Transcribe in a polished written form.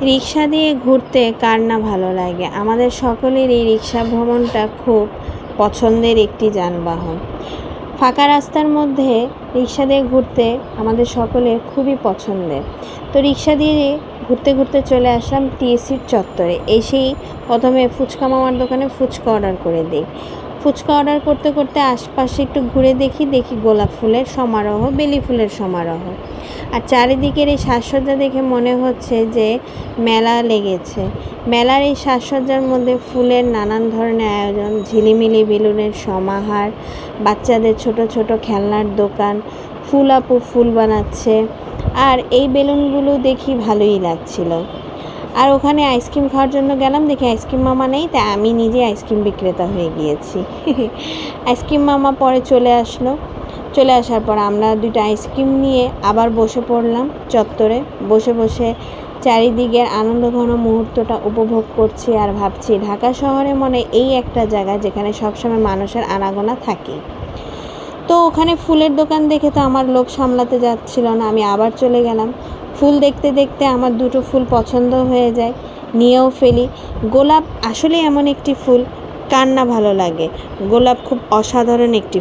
রিক্সা দিয়ে ঘুরতে কার না ভালো লাগে। আমাদের সকলেরই রিক্সা ভ্রমণটা খুব পছন্দের একটি যানবাহন। ফাঁকা রাস্তার মধ্যে রিক্সা দিয়ে ঘুরতে আমাদের সকলের খুবই পছন্দের। তো রিক্সা দিয়ে ঘুরতে ঘুরতে চলে আসলাম টিএসসির চত্বরে। এসেই প্রথমে ফুচকা মামার দোকানে ফুচকা অর্ডার করে দিই। ফুচকা অর্ডার করতে করতে আশপাশে একটু ঘুরে দেখি গোলাপ ফুলের সমারোহ, বেলি ফুলের সমারোহ। আর চারিদিকের এই সাজসজ্জা দেখে মনে হচ্ছে যে মেলা লেগেছে। মেলার এই সাজসজ্জার মধ্যে ফুলের নানান ধরনের আয়োজন, ঝিলিমিলি বেলুনের সমাহার, বাচ্চাদের ছোট ছোট খেলনার দোকান, ফুল আপু ফুল বানাচ্ছে। আর এই বেলুনগুলো দেখি ভালোই লাগছিল। আর ওখানে আইসক্রিম খাওয়ার জন্য গেলাম, দেখি আইসক্রিম মামা নেই, তাই আমি নিজে আইসক্রিম বিক্রেতা হয়ে গিয়েছি। আইসক্রিম মামা পরে চলে আসলো। চলে আসার পর আমরা দুটো আইসক্রিম নিয়ে আবার বসে পড়লাম চত্বরে। বসে বসে চারিদিকের আনন্দঘন মুহূর্তটা উপভোগ করছি আর ভাবছি ঢাকা শহরে মনে এই একটা জায়গা যেখানে সবসময় মানুষের আনাগোনা থাকে। তো ওখানে ফুলের দোকান দেখে তো আমার লোভ সামলাতে যাচ্ছিল না, আমি আবার চলে গেলাম। ফুল দেখতে দেখতে আমার দুটো ফুল পছন্দ হয়ে যায়, নিয়েও ফেলি। গোলাপ আসলে এমন একটি ফুল, কার না ভালো লাগে। গোলাপ খুব অসাধারণ একটি